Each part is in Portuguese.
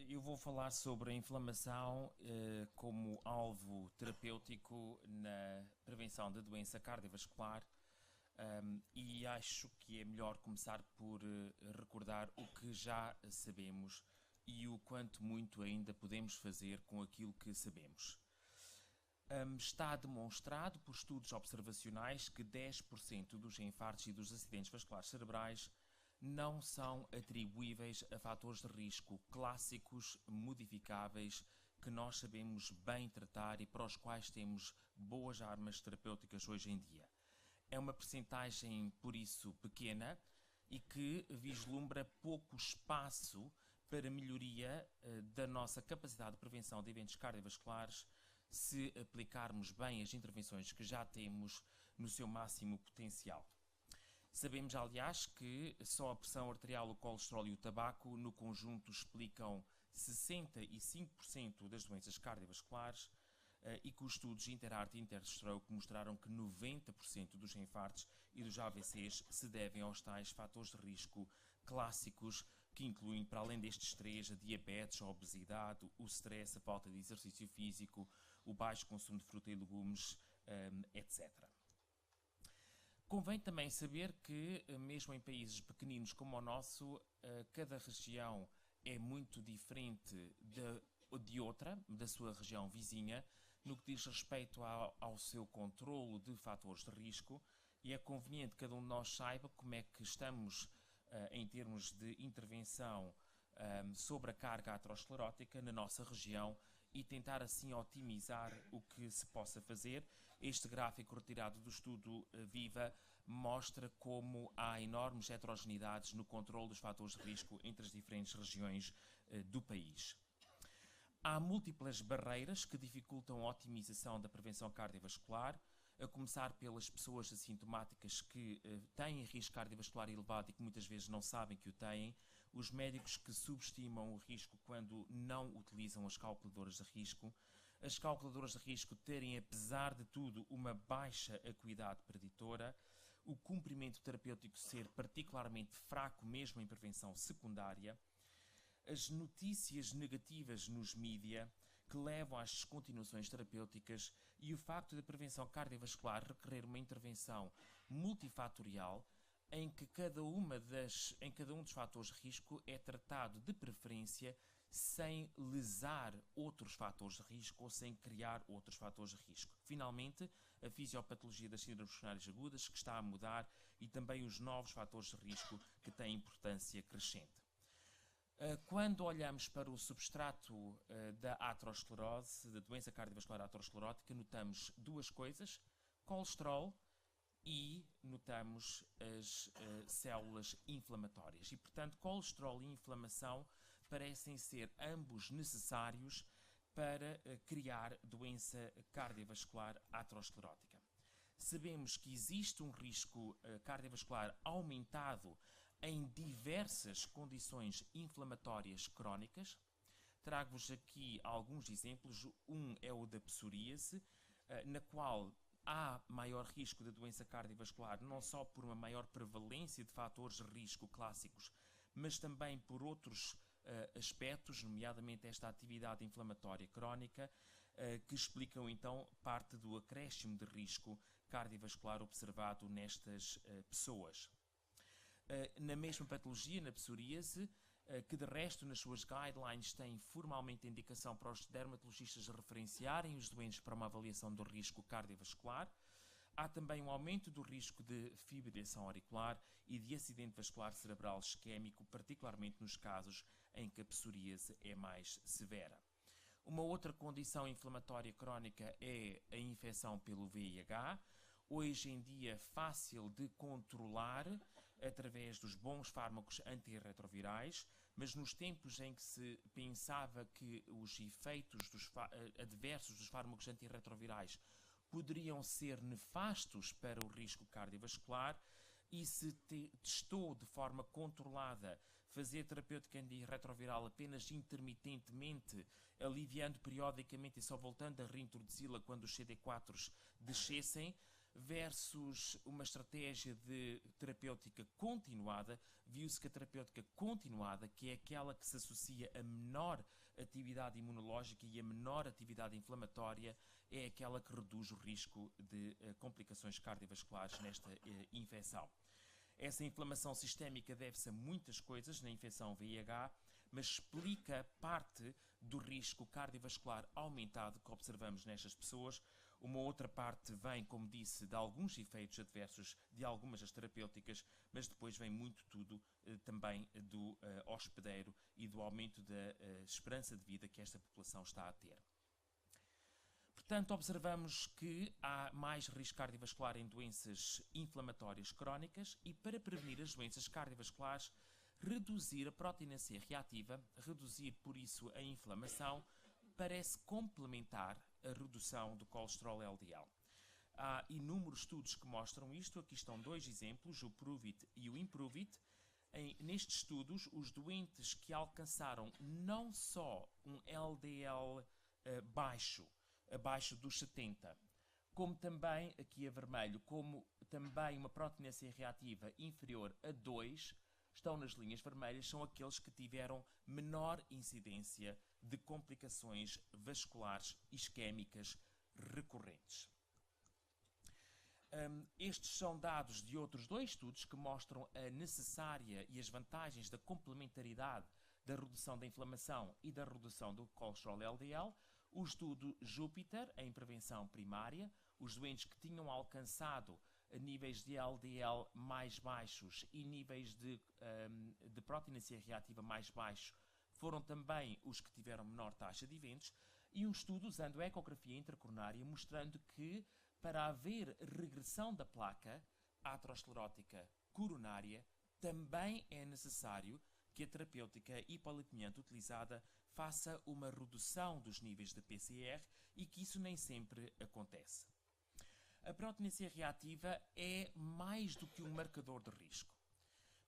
Eu vou falar sobre a inflamação como alvo terapêutico na prevenção da doença cardiovascular. E acho que é melhor começar por recordar o que já sabemos e o quanto muito ainda podemos fazer com aquilo que sabemos. Está demonstrado por estudos observacionais que 10% dos infartos e dos acidentes vasculares cerebrais não são atribuíveis a fatores de risco clássicos, modificáveis, que nós sabemos bem tratar e para os quais temos boas armas terapêuticas hoje em dia. É uma percentagem, por isso, pequena e que vislumbra pouco espaço para melhoria da nossa capacidade de prevenção de eventos cardiovasculares se aplicarmos bem as intervenções que já temos no seu máximo potencial. Sabemos, aliás, que só a pressão arterial, o colesterol e o tabaco, no conjunto, explicam 65% das doenças cardiovasculares e que os estudos Interheart e Interstroke mostraram que 90% dos infartos e dos AVCs se devem aos tais fatores de risco clássicos, que incluem, para além destes três, a diabetes, a obesidade, o stress, a falta de exercício físico, o baixo consumo de fruta e legumes, etc. Convém também saber que, mesmo em países pequeninos como o nosso, cada região é muito diferente de outra, da sua região vizinha, no que diz respeito ao seu controlo de fatores de risco, e é conveniente que cada um de nós saiba como é que estamos em termos de intervenção sobre a carga aterosclerótica na nossa região e tentar assim otimizar o que se possa fazer. Este gráfico retirado do estudo VIVA mostra como há enormes heterogeneidades no controle dos fatores de risco entre as diferentes regiões do país. Há múltiplas barreiras que dificultam a otimização da prevenção cardiovascular, a começar pelas pessoas assintomáticas que têm risco cardiovascular elevado e que muitas vezes não sabem que o têm, os médicos que subestimam o risco quando não utilizam as calculadoras de risco, as calculadoras de risco terem, apesar de tudo, uma baixa acuidade preditora, o cumprimento terapêutico ser particularmente fraco mesmo em prevenção secundária, as notícias negativas nos mídia que levam às descontinuações terapêuticas e o facto da prevenção cardiovascular requerer uma intervenção multifatorial em que cada um dos fatores de risco é tratado de preferência sem lesar outros fatores de risco ou sem criar outros fatores de risco. Finalmente, a fisiopatologia das síndromes coronárias agudas que está a mudar e também os novos fatores de risco que têm importância crescente. Quando olhamos para o substrato da aterosclerose, da doença cardiovascular aterosclerótica, notamos duas coisas: colesterol e notamos as células inflamatórias. E, portanto, colesterol e inflamação parecem ser ambos necessários para criar doença cardiovascular aterosclerótica. Sabemos que existe um risco cardiovascular aumentado em diversas condições inflamatórias crónicas. Trago-vos aqui alguns exemplos. Um é o da psoríase, na qual há maior risco de doença cardiovascular, não só por uma maior prevalência de fatores de risco clássicos, mas também por outros aspectos, nomeadamente esta atividade inflamatória crónica, que explicam então parte do acréscimo de risco cardiovascular observado nestas pessoas. Na mesma patologia, na psoríase, que de resto nas suas guidelines tem formalmente indicação para os dermatologistas referenciarem os doentes para uma avaliação do risco cardiovascular, há também um aumento do risco de fibrilação auricular e de acidente vascular cerebral isquémico, particularmente nos casos em que a psoríase é mais severa. Uma outra condição inflamatória crónica é a infecção pelo VIH, hoje em dia fácil de controlar através dos bons fármacos antirretrovirais, mas nos tempos em que se pensava que os efeitos adversos dos fármacos antirretrovirais poderiam ser nefastos para o risco cardiovascular e se testou de forma controlada fazer terapêutica antirretroviral apenas intermitentemente, aliviando periodicamente e só voltando a reintroduzi-la quando os CD4s descessem, versus uma estratégia de terapêutica continuada. Viu-se que a terapêutica continuada, que é aquela que se associa a menor atividade imunológica e a menor atividade inflamatória, é aquela que reduz o risco de complicações cardiovasculares nesta infecção. Essa inflamação sistémica deve-se a muitas coisas na infecção VIH, mas explica parte do risco cardiovascular aumentado que observamos nestas pessoas. Uma outra parte vem, como disse, de alguns efeitos adversos de algumas das terapêuticas, mas depois vem muito tudo também do hospedeiro e do aumento da esperança de vida que esta população está a ter. Portanto, observamos que há mais risco cardiovascular em doenças inflamatórias crónicas e, para prevenir as doenças cardiovasculares, reduzir a proteína C reativa, reduzir por isso a inflamação, parece complementar a redução do colesterol LDL. Há inúmeros estudos que mostram isto. Aqui estão dois exemplos, o PROVE-IT e o IMPROVE-IT. Nestes estudos, os doentes que alcançaram não só um LDL baixo, abaixo dos 70, como também, aqui a vermelho, como também uma proteína C reativa inferior a 2, estão nas linhas vermelhas, são aqueles que tiveram menor incidência de complicações vasculares isquémicas recorrentes. Estes são dados de outros dois estudos que mostram a necessária e as vantagens da complementaridade da redução da inflamação e da redução do colesterol LDL. O estudo Júpiter, em prevenção primária, os doentes que tinham alcançado níveis de LDL mais baixos e níveis de proteína C reativa mais baixos foram também os que tiveram menor taxa de eventos, e um estudo usando ecografia intracoronária mostrando que, para haver regressão da placa aterosclerótica coronária, também é necessário que a terapêutica hipolipemiante utilizada faça uma redução dos níveis de PCR e que isso nem sempre acontece. A proteína C reativa é mais do que um marcador de risco.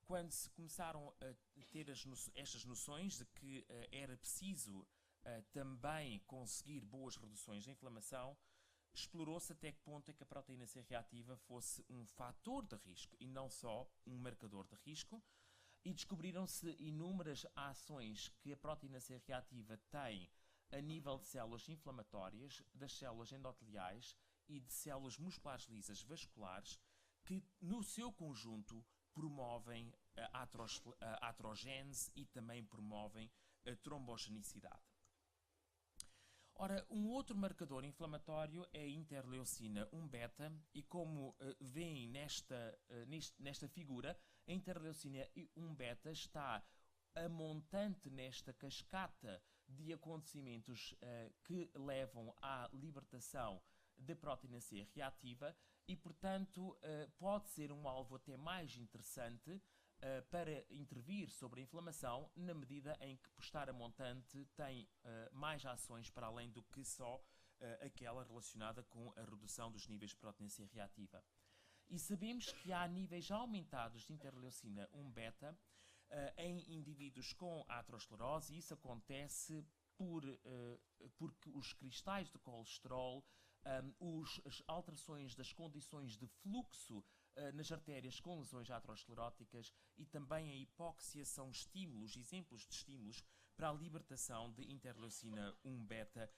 Quando se começaram a ter estas noções de que era preciso também conseguir boas reduções da inflamação, explorou-se até que ponto é que a proteína C reativa fosse um fator de risco e não só um marcador de risco, e descobriram-se inúmeras ações que a proteína C reativa tem a nível de células inflamatórias, das células endoteliais e de células musculares lisas vasculares, que no seu conjunto promovem a aterogênese e também promovem a trombogenicidade. Ora, um outro marcador inflamatório é a interleucina 1-beta e, como veem nesta figura, a interleucina 1-beta está a montante nesta cascata de acontecimentos que levam à libertação da proteína C reativa e, portanto, pode ser um alvo até mais interessante para intervir sobre a inflamação, na medida em que, por estar a montante, tem mais ações para além do que só aquela relacionada com a redução dos níveis de proteína C reativa. E sabemos que há níveis aumentados de interleucina 1-beta em indivíduos com aterosclerose, e isso acontece porque os cristais de colesterol, as alterações das condições de fluxo nas artérias com lesões ateroscleróticas e também a hipóxia são exemplos de estímulos para a libertação de interleucina 1-beta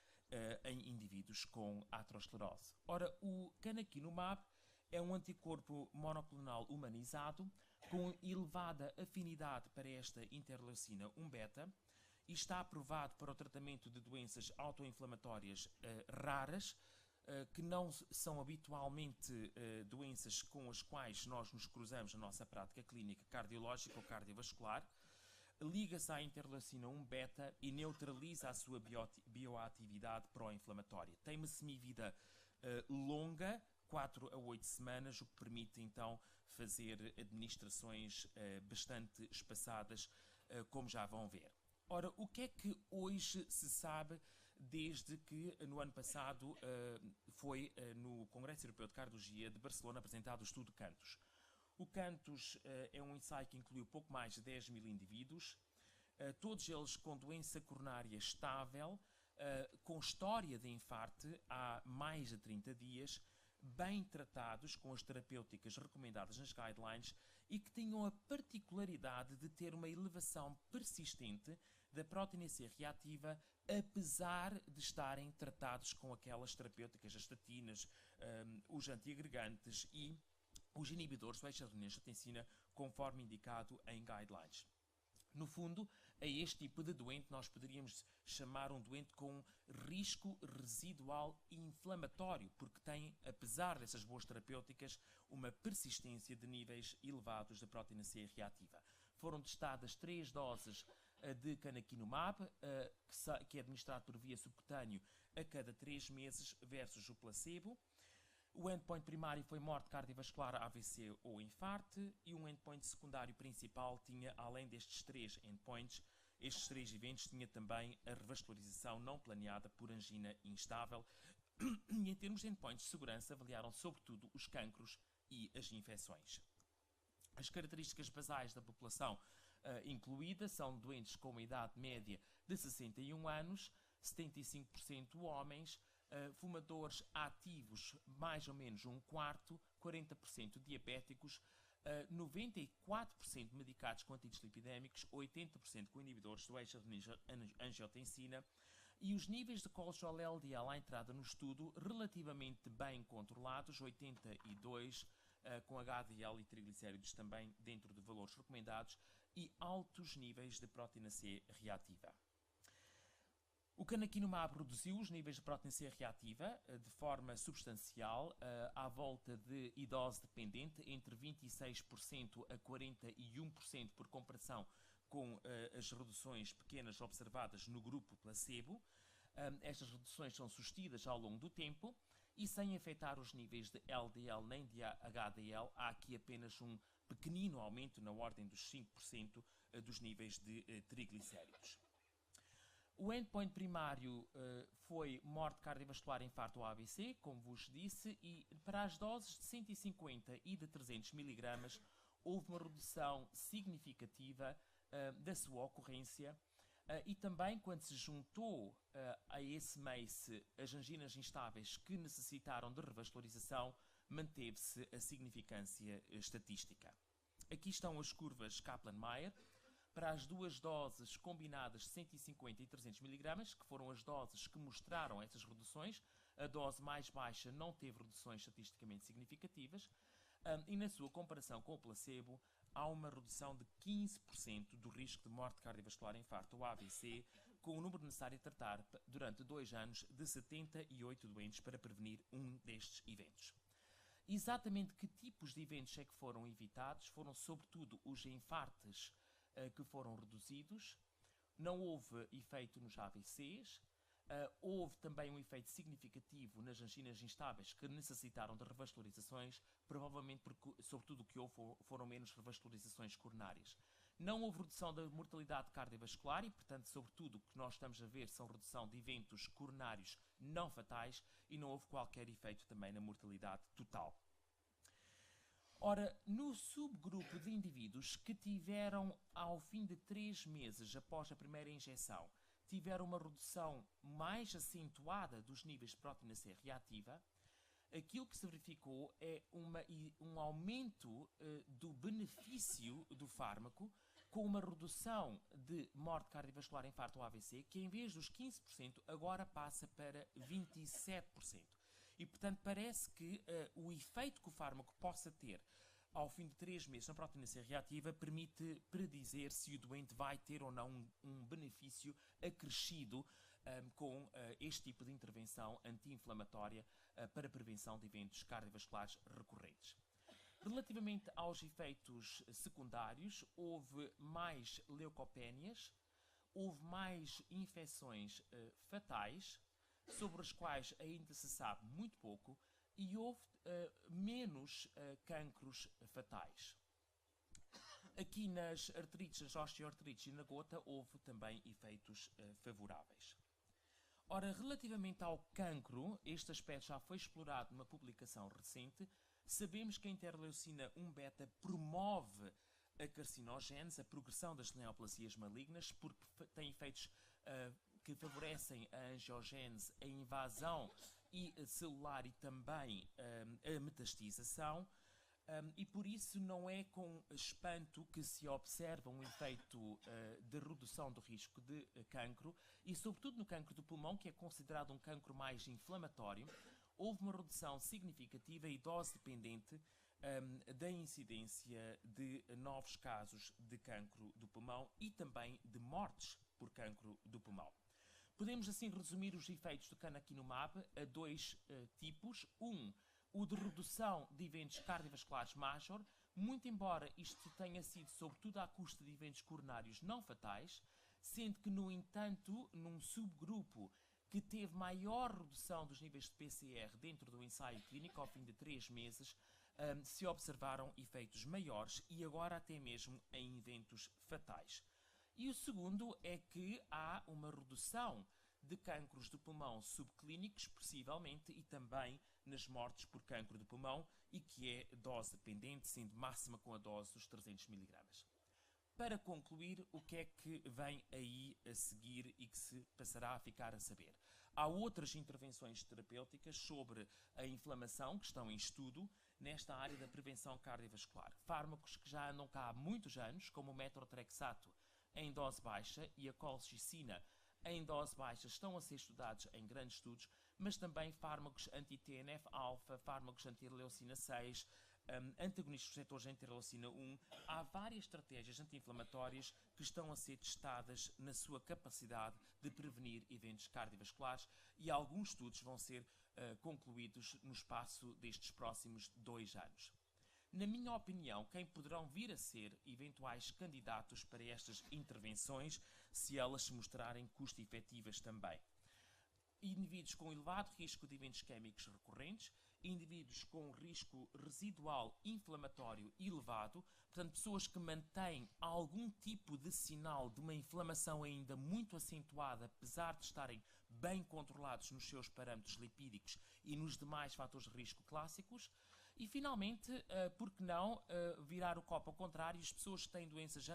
em indivíduos com aterosclerose. Ora, o canakinumab é um anticorpo monoclonal humanizado com elevada afinidade para esta interleucina 1-beta e está aprovado para o tratamento de doenças autoinflamatórias raras, que não são habitualmente doenças com as quais nós nos cruzamos na nossa prática clínica cardiológica ou cardiovascular. Liga-se à interleucina 1-beta e neutraliza a sua bioatividade pró-inflamatória. Tem uma semivida longa, 4 a 8 semanas, o que permite então fazer administrações bastante espaçadas, como já vão ver. Ora, o que é que hoje se sabe desde que no ano passado foi no Congresso Europeu de Cardiologia de Barcelona apresentado o estudo CANTOS? O CANTOS é um ensaio que incluiu pouco mais de 10 mil indivíduos, todos eles com doença coronária estável, com história de infarto há mais de 30 dias, bem tratados com as terapêuticas recomendadas nas guidelines e que tenham a particularidade de ter uma elevação persistente da proteína C reativa, apesar de estarem tratados com aquelas terapêuticas, as estatinas, os antiagregantes e os inibidores do eixo-adenina-angiotensina, conforme indicado em guidelines. No fundo, a este tipo de doente nós poderíamos chamar um doente com risco residual inflamatório, porque tem, apesar dessas boas terapêuticas, uma persistência de níveis elevados da proteína C reativa. Foram testadas 3 doses de canakinumab, que é administrado por via subcutânea a cada 3 meses, versus o placebo. O endpoint primário foi morte cardiovascular, AVC ou infarto, e um endpoint secundário principal tinha, além destes 3 endpoints, estes 3 eventos, tinha também a revascularização não planeada por angina instável. E em termos de endpoints de segurança, avaliaram sobretudo os cancros e as infecções. As características basais da população incluída são doentes com uma idade média de 61 anos, 75% homens, fumadores ativos mais ou menos um quarto, 40% diabéticos, 94% medicados com antidislipidémicos, 80% com inibidores do eixo-adenina-angiotensina, e os níveis de colesterol LDL à entrada no estudo relativamente bem controlados, 82, com HDL e triglicéridos também dentro de valores recomendados, e altos níveis de proteína C reativa. O canakinumab reduziu os níveis de proteína C reativa de forma substancial, à volta de idose dependente, entre 26% a 41% por comparação com as reduções pequenas observadas no grupo placebo. Estas reduções são sustidas ao longo do tempo e sem afetar os níveis de LDL nem de HDL. Há aqui apenas um pequenino aumento na ordem dos 5% dos níveis de triglicéridos. O endpoint primário foi morte cardiovascular, infarto ou AVC, como vos disse, e para as doses de 150 e de 300 mg houve uma redução significativa da sua ocorrência, e também quando se juntou a esse MACE as anginas instáveis que necessitaram de revascularização, manteve-se a significância estatística. Aqui estão as curvas Kaplan-Meier para as 2 doses combinadas de 150 e 300 mg, que foram as doses que mostraram essas reduções. A dose mais baixa não teve reduções estatisticamente significativas, e na sua comparação com o placebo há uma redução de 15% do risco de morte cardiovascular, infarto ou AVC, com o número necessário a tratar durante 2 anos de 78 doentes para prevenir um destes eventos. Exatamente que tipos de eventos é que foram evitados? Foram sobretudo os infartos que foram reduzidos, não houve efeito nos AVCs, houve também um efeito significativo nas anginas instáveis que necessitaram de revascularizações, provavelmente porque, sobretudo, o que houve foram menos revascularizações coronárias. Não houve redução da mortalidade cardiovascular e, portanto, sobretudo, o que nós estamos a ver são redução de eventos coronários não fatais e não houve qualquer efeito também na mortalidade total. Ora, no subgrupo de indivíduos que tiveram, ao fim de 3 meses após a primeira injeção, tiveram uma redução mais acentuada dos níveis de proteína C reativa, aquilo que se verificou é um aumento do benefício do fármaco, com uma redução de morte cardiovascular, infarto ou AVC, que em vez dos 15% agora passa para 27%. E, portanto, parece que o efeito que o fármaco possa ter ao fim de 3 meses na proteína C reativa permite predizer se o doente vai ter ou não um benefício acrescido com este tipo de intervenção anti-inflamatória para prevenção de eventos cardiovasculares recorrentes. Relativamente aos efeitos secundários, houve mais leucopénias, houve mais infecções fatais, sobre as quais ainda se sabe muito pouco, e houve menos cancros fatais. Aqui nas arterites, nas osteoarterites e na gota, houve também efeitos favoráveis. Ora, relativamente ao cancro, este aspecto já foi explorado numa publicação recente. Sabemos que a interleucina 1-beta promove a carcinogénese, a progressão das neoplasias malignas, porque tem efeitos que favorecem a angiogénese, a invasão e celular e também a metastização. E por isso não é com espanto que se observa um efeito de redução do risco de cancro, e sobretudo no cancro do pulmão, que é considerado um cancro mais inflamatório, houve uma redução significativa e dose-dependente da incidência de novos casos de cancro do pulmão e também de mortes por cancro do pulmão. Podemos assim resumir os efeitos do canakinumab a dois tipos. O de redução de eventos cardiovasculares major, muito embora isto tenha sido sobretudo à custa de eventos coronários não fatais, sendo que, no entanto, num subgrupo que teve maior redução dos níveis de PCR dentro do ensaio clínico ao fim de 3 meses, se observaram efeitos maiores e agora até mesmo em eventos fatais. E o segundo é que há uma redução de cancros do pulmão subclínicos, possivelmente, e também nas mortes por cancro do pulmão, e que é dose dependente, sendo máxima com a dose dos 300 mg. Para concluir, o que é que vem aí a seguir e que se passará a ficar a saber? Há outras intervenções terapêuticas sobre a inflamação que estão em estudo nesta área da prevenção cardiovascular. Fármacos que já andam cá há muitos anos, como o metrotrexato em dose baixa e a colchicina em dose baixa, estão a ser estudados em grandes estudos, mas também fármacos anti-TNF-alfa, fármacos anti-leucina 6, antagonistas dos receptores anti-leucina 1. Há várias estratégias anti-inflamatórias que estão a ser testadas na sua capacidade de prevenir eventos cardiovasculares, e alguns estudos vão ser concluídos no espaço destes próximos 2 anos. Na minha opinião, quem poderão vir a ser eventuais candidatos para estas intervenções, se elas se mostrarem custo-efetivas também? Indivíduos com elevado risco de eventos isquémicos recorrentes, indivíduos com risco residual inflamatório elevado, portanto, pessoas que mantêm algum tipo de sinal de uma inflamação ainda muito acentuada, apesar de estarem bem controlados nos seus parâmetros lipídicos e nos demais fatores de risco clássicos. E, finalmente, por que não virar o copo ao contrário, as pessoas que têm doenças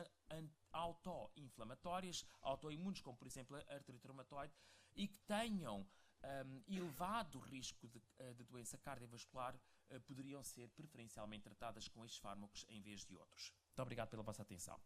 autoinflamatórias, autoimunes, como por exemplo a artrite reumatoide, e que tenham elevado risco de doença cardiovascular, poderiam ser preferencialmente tratadas com estes fármacos em vez de outros. Muito obrigado pela vossa atenção.